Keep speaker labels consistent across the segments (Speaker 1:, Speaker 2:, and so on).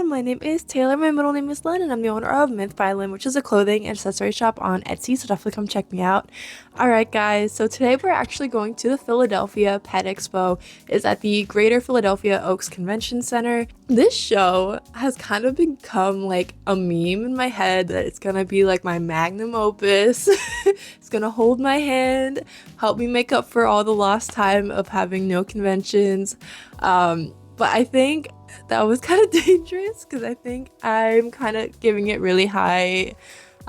Speaker 1: everyone, my name is Taylor, my middle name is Lynn, and I'm the owner of Myth by Lynn, which is a clothing and accessory shop on Etsy, so definitely come check me out. Alright guys, so today we're actually going to the Philadelphia Pet Expo. It's at the Greater Philadelphia Oaks Convention Center. This show has kind of become like a meme in my head that it's gonna be like my magnum opus. It's gonna hold my hand, help me make up for all the lost time of having no conventions. But I think that was kind of dangerous because I think I'm kind of giving it really high,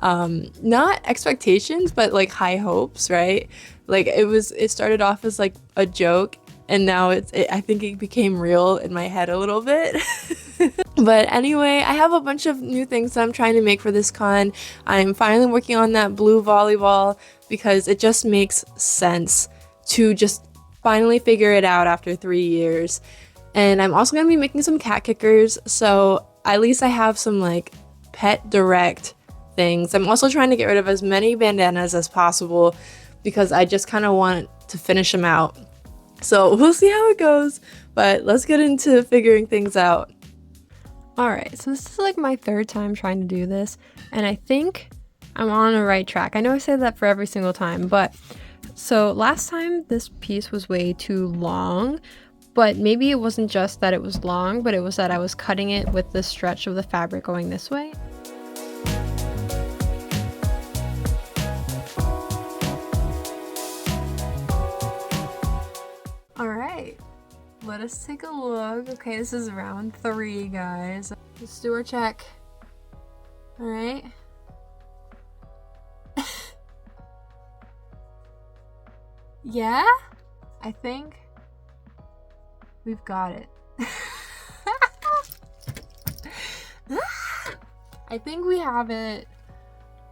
Speaker 1: not expectations, but like high hopes, right? Like it started off as like a joke and now I think it became real in my head a little bit. But anyway, I have a bunch of new things that I'm trying to make for this con. I'm finally working on that blue volleyball because it just makes sense to just finally figure it out after 3 years. And I'm also going to be making some cat kickers, so at least I have some like pet direct things. I'm also trying to get rid of as many bandanas as possible because I just kind of want to finish them out. So we'll see how it goes, but let's get into figuring things out.
Speaker 2: Alright, so this is like my third time trying to do this, and I think I'm on the right track. I know I say that for every single time, but so last time this piece was way too long. But maybe it wasn't just that it was long, but it was that I was cutting it with the stretch of the fabric going this way. Alright, let us take a look. Okay, this is round 3, guys. Let's do our check. Alright. Yeah? I think we've got it. I think we have it.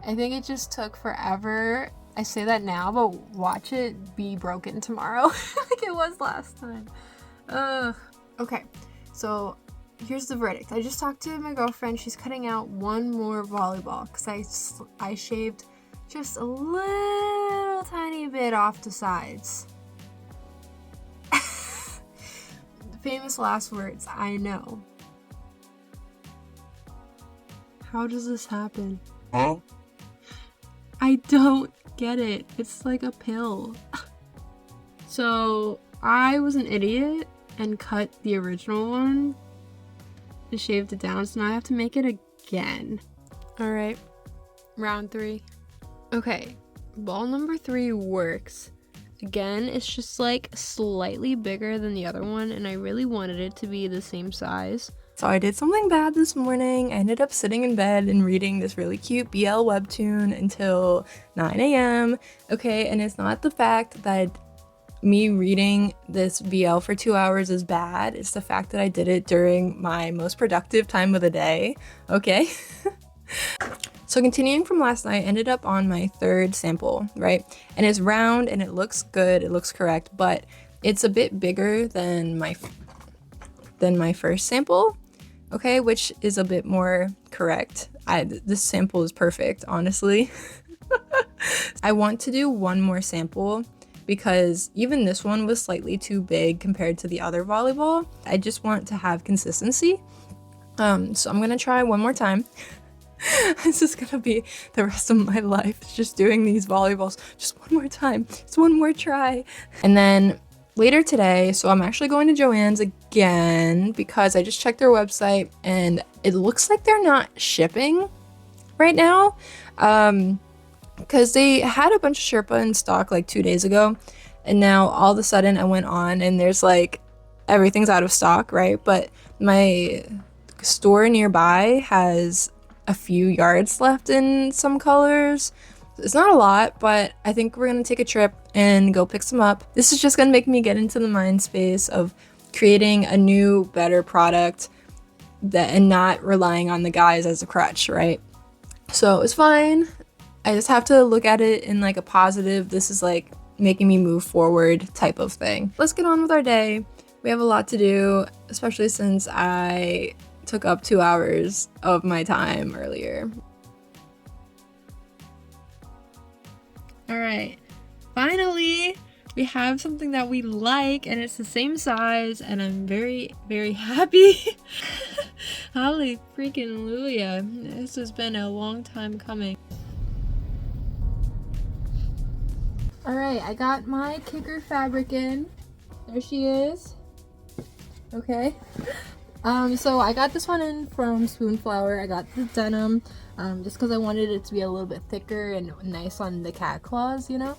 Speaker 2: I think it just took forever. I say that now, but watch it be broken tomorrow like it was last time. Okay, so here's the verdict. I just talked to my girlfriend. She's cutting out one more volleyball because I shaved just a little tiny bit off the sides. Famous last words, I know. How does this happen?
Speaker 3: Huh?
Speaker 2: I don't get it. It's like a pill. So I was an idiot and cut the original one and shaved it down, so now I have to make it again. Alright, round 3. Okay, ball number 3 works. Again, it's just like slightly bigger than the other one, and I really wanted it to be the same size.
Speaker 1: So I did something bad this morning. I ended up sitting in bed and reading this really cute BL webtoon until 9 a.m. Okay, and it's not the fact that me reading this BL for 2 hours is bad. It's the fact that I did it during my most productive time of the day. Okay? So continuing from last night, I ended up on my 3rd sample, right? And it's round and it looks good, it looks correct, but it's a bit bigger than my first sample, okay? Which is a bit more correct. This sample is perfect, honestly. I want to do one more sample because even this one was slightly too big compared to the other volleyball. I just want to have consistency. So I'm gonna try one more time. This is gonna be the rest of my life, just doing these volleyballs just one more time, just one more try. And then later today, so I'm actually going to Joann's again because I just checked their website and it looks like they're not shipping right now, because they had a bunch of Sherpa in stock like 2 days ago, and now all of a sudden I went on and there's like everything's out of stock, right? But my store nearby has a few yards left in some colors. It's not a lot, but I think we're gonna take a trip and go pick some up. This is just gonna make me get into the mind space of creating a new, better product and not relying on the guys as a crutch, right? So it's fine. I just have to look at it in like a positive, this is like making me move forward type of thing. Let's get on with our day. We have a lot to do, especially since I took up 2 hours of my time earlier. Alright, finally we have something that we like and it's the same size and I'm very, very happy.
Speaker 2: Holly freaking Luya. This has been a long time coming. Alright, I got my kicker fabric in. There she is. Okay. So I got this one in from Spoonflower. I got the denim, just because I wanted it to be a little bit thicker and nice on the cat claws, you know?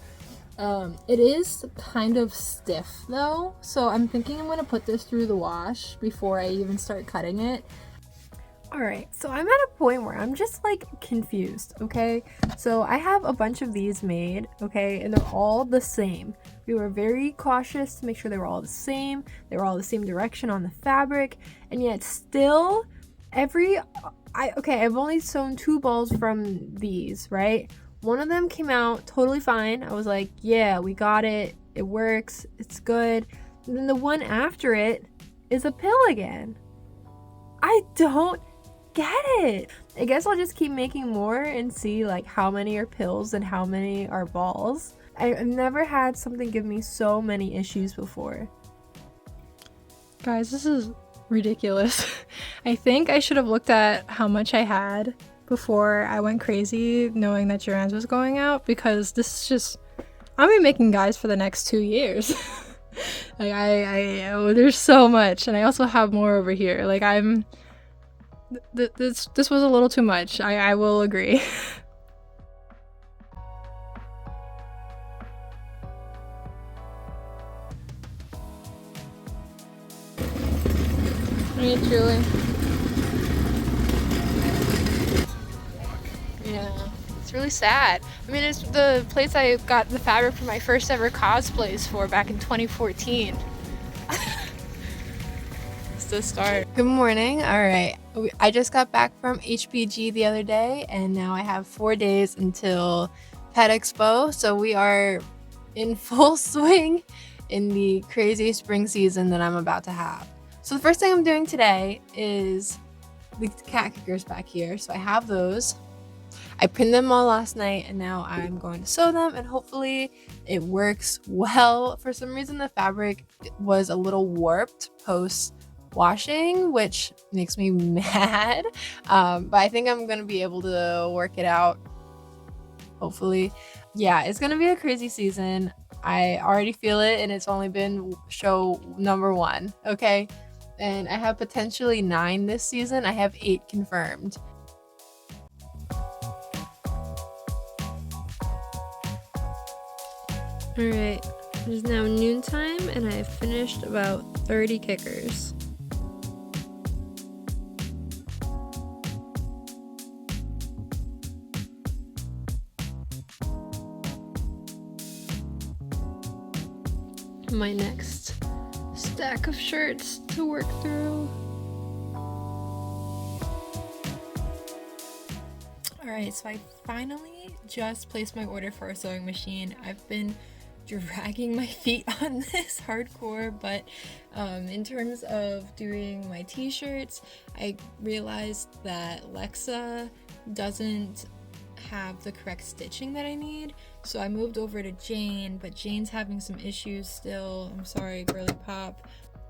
Speaker 2: It is kind of stiff though, so I'm thinking I'm gonna put this through the wash before I even start cutting it. Alright, so I'm at a point where I'm just like confused, okay? So I have a bunch of these made, okay, and they're all the same. We were very cautious to make sure they were all the same, they were all the same direction on the fabric, and yet still I've only sewn 2 balls from these, right? One of them came out totally fine. I was like, yeah, we got it, it works, it's good. And then the one after it is a pill again. I don't get it. I guess I'll just keep making more and see like how many are pills and how many are balls. I've never had something give me so many issues before. Guys, this is ridiculous. I think I should have looked at how much I had before I went crazy knowing that Joanne's was going out, because this is just, I'll be making guys for the next 2 years. Like there's so much, and I also have more over here. Like this was a little too much. I will agree. Me, Julie. Yeah, it's really sad. I mean, it's the place I got the fabric for my first ever cosplays for back in 2014. It's the start.
Speaker 1: Good morning. All right. I just got back from HBG the other day, and now I have 4 days until Pet-expo. So we are in full swing in the crazy spring season that I'm about to have. So the first thing I'm doing today is the cat kickers back here. So I have those. I pinned them all last night, and now I'm going to sew them, and hopefully it works well. For some reason, the fabric was a little warped post washing, which makes me mad, but I think I'm gonna be able to work it out, hopefully. Yeah, it's gonna be a crazy season. I already feel it, and it's only been show number 1, okay? And I have potentially 9 this season. I have 8 confirmed. Alright, it is now noontime, and I've finished about 30 kickers. My next stack of shirts to work through. Alright, so I finally just placed my order for a sewing machine. I've been dragging my feet on this hardcore, but in terms of doing my t-shirts, I realized that Lexa doesn't have the correct stitching that I need, so I moved over to Jane, but Jane's having some issues still. I'm sorry, girly pop.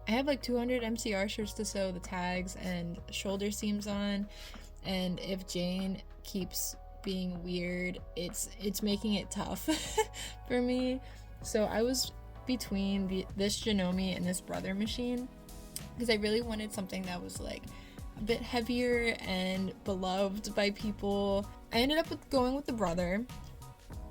Speaker 1: I have like 200 MCR shirts to sew the tags and shoulder seams on, and if Jane keeps being weird, it's making it tough for me. So I was between this Janome and this Brother machine, because I really wanted something that was like a bit heavier and beloved by people. I ended up going with the Brother.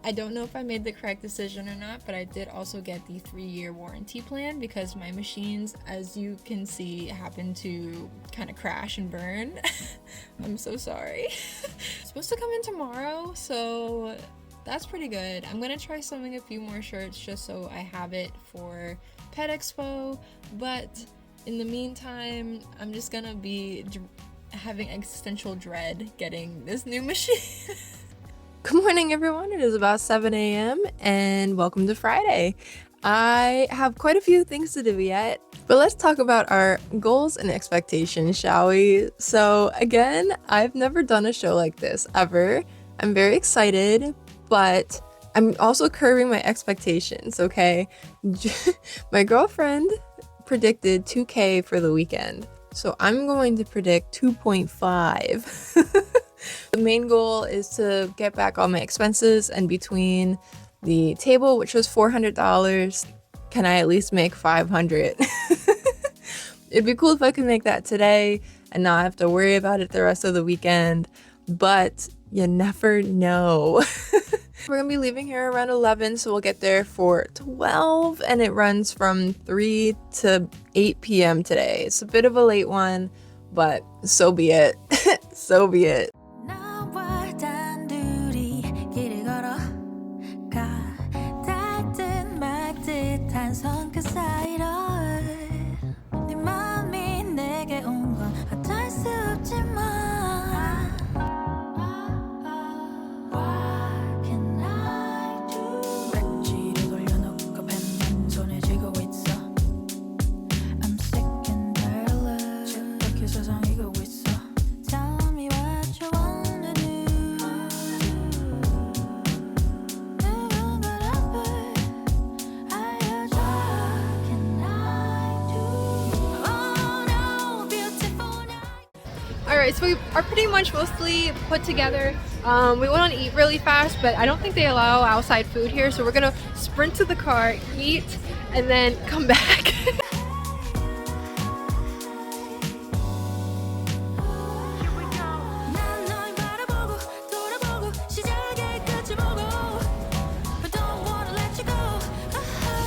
Speaker 1: I don't know if I made the correct decision or not, but I did also get the 3-year warranty plan, because my machines, as you can see, happen to kind of crash and burn. I'm so sorry. It's supposed to come in tomorrow, so that's pretty good. I'm gonna try sewing a few more shirts just so I have it for Pet-expo, but in the meantime, I'm just gonna be having existential dread getting this new machine. Good morning, everyone. It is about 7 a.m. and welcome to Friday. I have quite a few things to do yet, but let's talk about our goals and expectations, shall we? So again, I've never done a show like this ever. I'm very excited, but I'm also curbing my expectations, okay? My girlfriend predicted 2K for the weekend. So I'm going to predict 2.5. The main goal is to get back all my expenses, and between the table, which was $400, can I at least make 500? It'd be cool if I could make that today and not have to worry about it the rest of the weekend, but you never know. We're gonna be leaving here around 11, so we'll get there for 12, and it runs from 3 to 8 p.m. today. It's a bit of a late one, but so be it. So be it.
Speaker 2: Alright, so we are pretty much mostly put together. We want to eat really fast, but I don't think they allow outside food here, so we're gonna sprint to the car, eat, and then come back.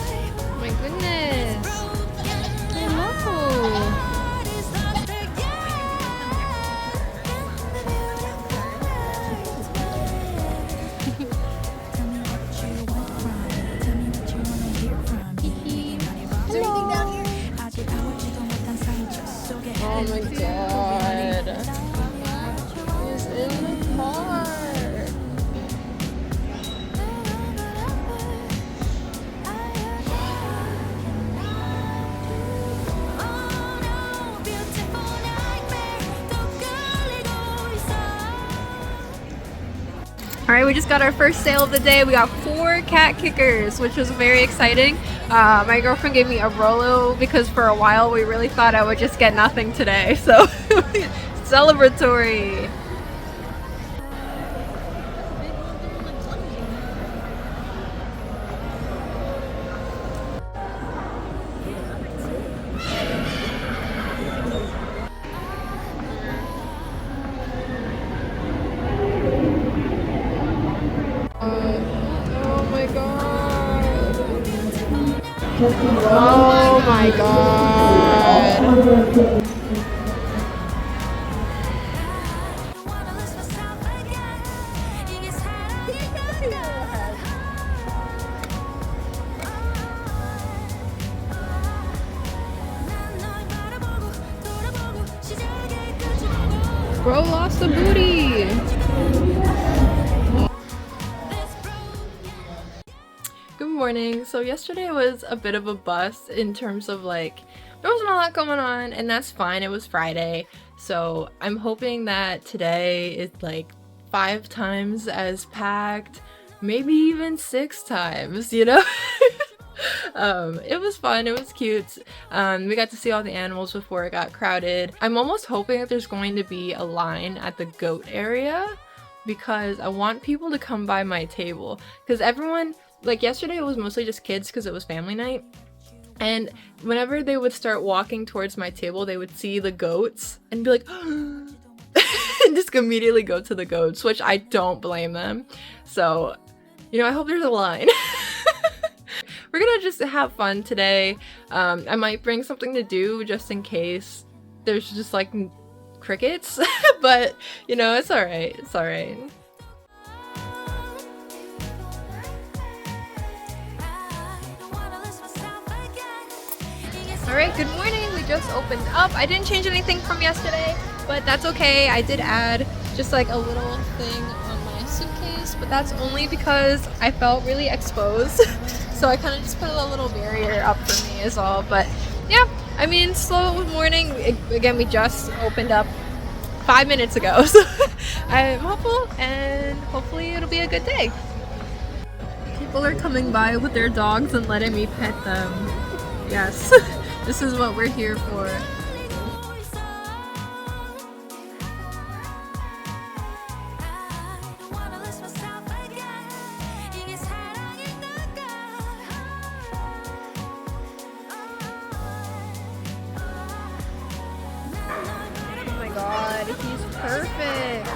Speaker 2: Oh my goodness. Hello. Oh my god. He's in the car. Alright, we just got our first sale of the day. We got 4 cat kickers, which was very exciting. My girlfriend gave me a Rolo because for a while we really thought I would just get nothing today. So, celebratory. Oh my god. Oh my god. Bro lost the booty. Good morning. So yesterday was a bit of a bust in terms of like there wasn't a lot going on, and that's fine. It was Friday. So I'm hoping that today is like 5 times as packed, maybe even 6 times, you know? It was fun, it was cute. We got to see all the animals before it got crowded. I'm almost hoping that there's going to be a line at the goat area because I want people to come by my table. Because everyone, like yesterday it was mostly just kids because it was family night. And whenever they would start walking towards my table, they would see the goats and be like, and just immediately go to the goats, which I don't blame them. So, you know, I hope there's a line. We're gonna just have fun today. I might bring something to do just in case there's just like crickets, but you know, it's alright, it's alright. Alright, good morning. We just opened up. I didn't change anything from yesterday, but that's okay. I did add just like a little thing on my suitcase, but that's only because I felt really exposed. So I kind of just put a little barrier up for me is all. But yeah, I mean, slow morning. Again, we just opened up 5 minutes ago. So I'm hopeful and hopefully it'll be a good day. People are coming by with their dogs and letting me pet them. Yes, this is what we're here for.
Speaker 1: god, he's perfect.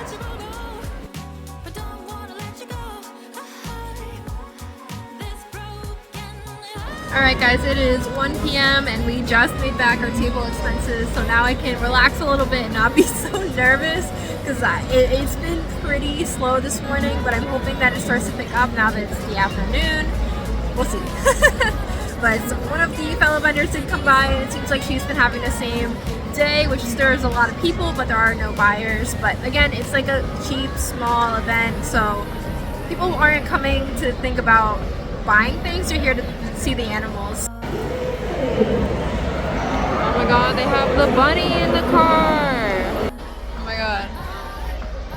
Speaker 1: Alright guys, it is 1 p.m. and we just made back our table expenses, so now I can relax a little bit and not be so nervous because it's been pretty slow this morning, but I'm hoping that it starts to pick up now that it's the afternoon. We'll see. But one of the fellow vendors did come by and it seems like she's been having the same day, which stirs a lot of people, but there are no buyers. But again, it's like a cheap, small event, so people aren't coming to think about buying things, they're here to see the animals. Oh my god, they have the bunny in the car! Oh my god.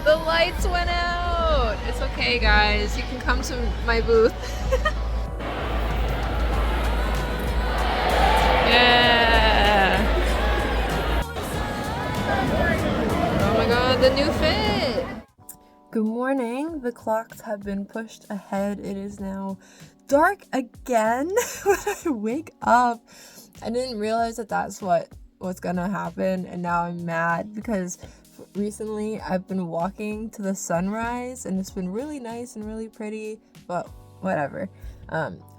Speaker 1: The lights went out! It's okay guys, you can come to my booth. Yeah! Oh my god, the new fit! Good morning. The clocks have been pushed ahead. It is now dark again when I wake up. I didn't realize that that's what was gonna happen, and now I'm mad because recently I've been walking to the sunrise and it's been really nice and really pretty, but whatever.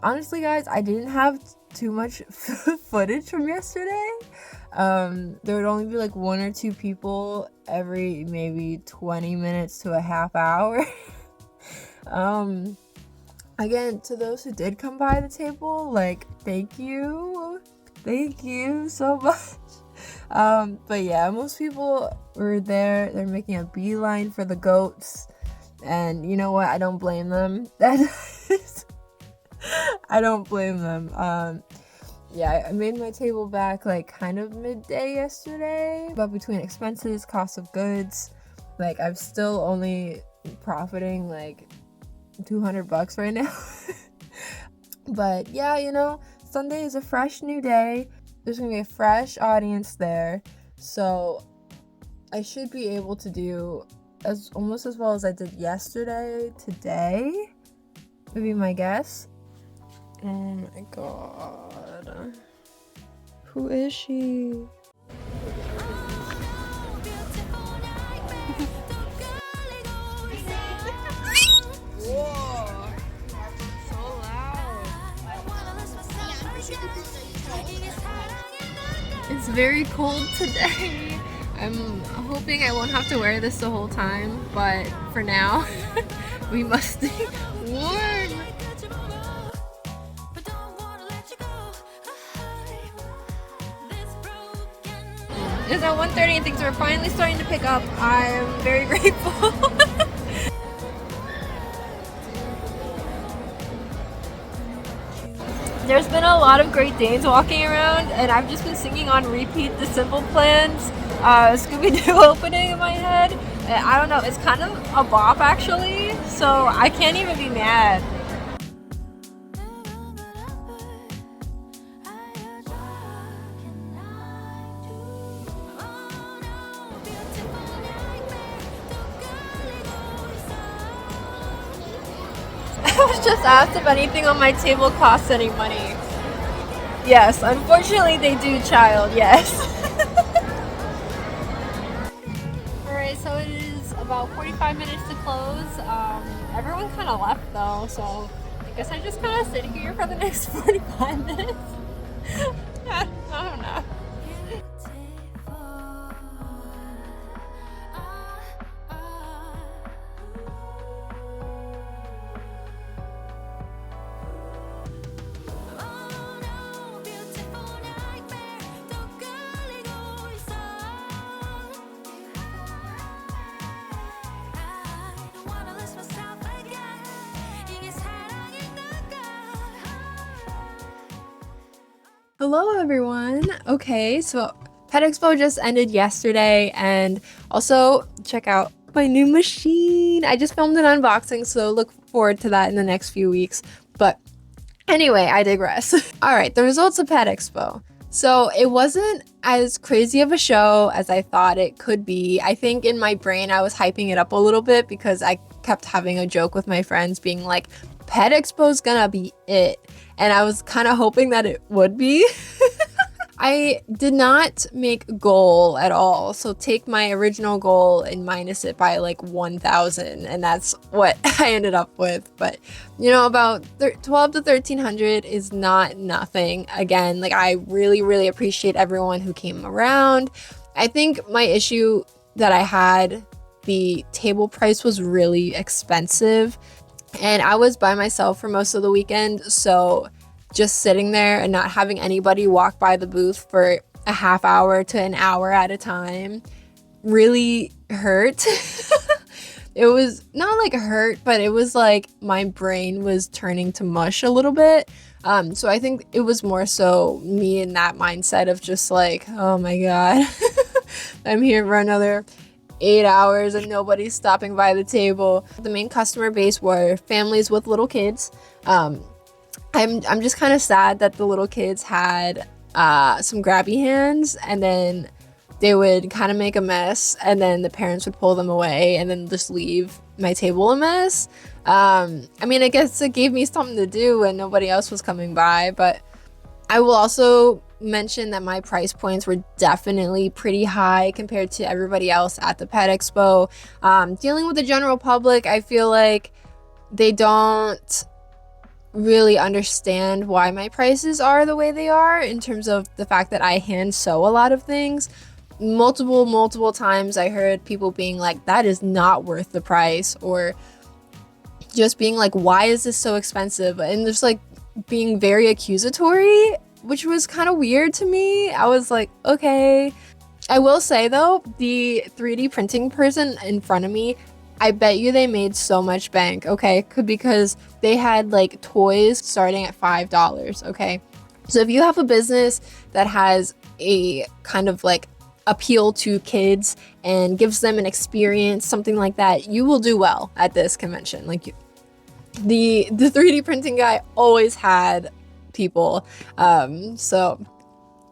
Speaker 1: Honestly guys, I didn't have too much footage from yesterday. There would only be like 1 or 2 people every maybe 20 minutes to a half hour. Again, to those who did come by the table, like, thank you so much. But yeah, most people were there. They're making a beeline for the goats, and you know what, I don't blame them. I don't blame them. Yeah, I made my table back like kind of midday yesterday, but between expenses, cost of goods, like I'm still only profiting like $200 right now. But yeah, you know, Sunday is a fresh new day. There's gonna be a fresh audience there, so I should be able to do almost as well as I did yesterday today, would be my guess. Oh my god. Who is she? Whoa. So loud. It's very cold today. I'm hoping I won't have to wear this the whole time, but for now, we must stay warm. It's at 1:30 and things are finally starting to pick up. I'm very grateful. There's been a lot of Great Danes walking around, and I've just been singing on repeat the Simple Plans Scooby-Doo opening in my head. And I don't know, it's kind of a bop actually, so I can't even be mad. I was just asked if anything on my table costs any money. Yes, unfortunately they do, child, yes. Alright, so it is about 45 minutes to close. Everyone kind of left though, so I guess I just kind of sit here for the next 45 minutes. I don't know. Hello everyone. Okay, so Post-expo just ended yesterday, and also check out my new machine. I just filmed an unboxing, so look forward to that in the next few weeks. But anyway, I digress. All right, the results of Post-expo. So it wasn't as crazy of a show as I thought it could be. I think in my brain I was hyping it up a little bit because I kept having a joke with my friends being like, Post-expo's gonna be it. And I was kind of hoping that it would be. I did not make a goal at all. So take my original goal and minus it by like 1,000, and that's what I ended up with. But you know, about 12 to 1,300 is not nothing. Again, like I really appreciate everyone who came around. I think my issue that I had, the table price was really expensive, and I was by myself for most of the weekend, so just sitting there and not having anybody walk by the booth for a half hour to an hour at a time really hurt. It was not like hurt, but it was like my brain was turning to mush a little bit. So I think it was more so me in that mindset of just like, oh my God, I'm here for another 8 hours and nobody's stopping by the table. The main customer base were families with little kids. I'm just kind of sad that the little kids had some grabby hands, and then they would kind of make a mess, and then the parents would pull them away and then just leave my table a mess. I mean, I guess it gave me something to do when nobody else was coming by, but I will also mention that my price points were definitely pretty high compared to everybody else at the Pet Expo. Dealing with the general public, I feel like they don't really understand why my prices are the way they are, in terms of the fact that I hand sew a lot of things. Multiple times I heard people being like, that is not worth the price, or just being like, why is this so expensive? And just like being very accusatory, which was kind of weird to me. I was like, okay. I will say though, the 3D printing person in front of me, I bet you they made so much bank, okay? Because they had like toys starting at $5, okay? So if you have a business that has a kind of like appeal to kids and gives them an experience, something like that, you will do well at this convention. Like the 3D printing guy always had people. So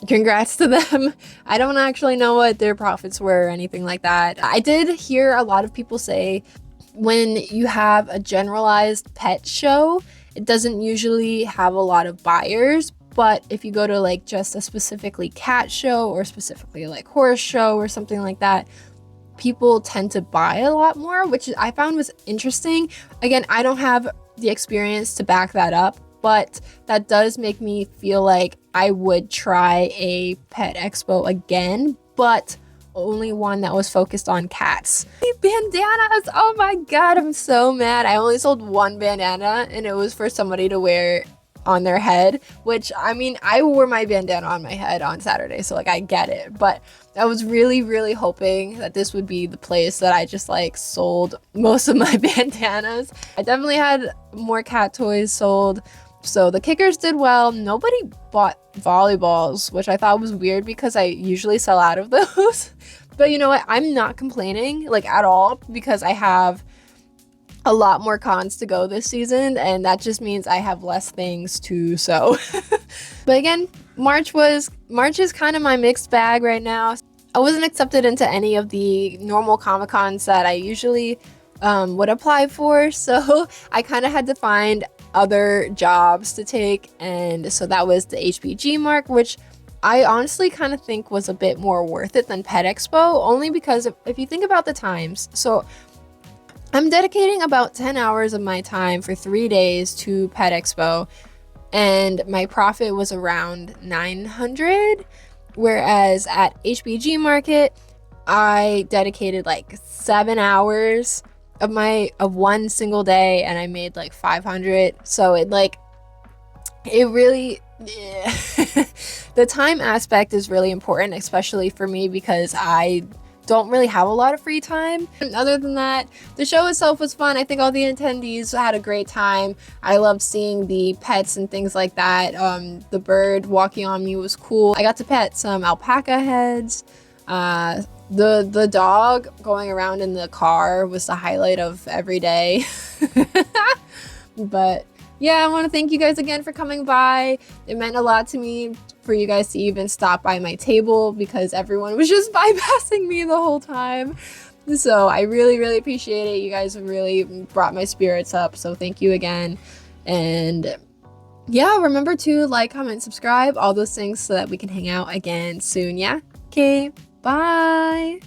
Speaker 1: congrats to them. I don't actually know what their profits were or anything like that. I did hear a lot of people say when you have a generalized pet show, it doesn't usually have a lot of buyers. But if you go to like just a specifically cat show or specifically like horse show or something like that, people tend to buy a lot more, which I found was interesting. Again, I don't have the experience to back that up, but that does make me feel like I would try a pet expo again, but only one that was focused on cats. Bandanas! Oh my God, I'm so mad. I only sold one bandana, and it was for somebody to wear on their head, which, I mean, I wore my bandana on my head on Saturday, so like I get it, but I was really hoping that this would be the place that I just like sold most of my bandanas. I definitely had more cat toys sold, so the kickers did well. Nobody bought volleyballs, which I thought was weird because I usually sell out of those. But you know what, I'm not complaining like at all, because I have a lot more cons to go this season, and that just means I have less things to sew. But again, March is kind of my mixed bag right now. I wasn't accepted into any of the normal Comic-Cons that I usually would apply for, so I kind of had to find other jobs to take, and so that was the HBG mark, which I honestly kind of think was a bit more worth it than Pet Expo, only because if you think about the times, so I'm dedicating about 10 hours of my time for 3 days to Pet Expo, and my profit was around 900, whereas at HBG Market, I dedicated like 7 hours of one single day, and I made like 500. So it really, yeah. The time aspect is really important, especially for me, because I don't really have a lot of free time. And other than that, the show itself was fun. I think all the attendees had a great time. I loved seeing the pets and things like that. The bird walking on me was cool. I got to pet some alpaca heads. The dog going around in the car was the highlight of every day. But yeah, I want to thank you guys again for coming by. It meant a lot to me for you guys to even stop by my table, because everyone was just bypassing me the whole time. So I really appreciate it. You guys really brought my spirits up, so thank you again. And Yeah, remember to like, comment, subscribe, all those things so that we can hang out again soon, yeah? Okay, bye!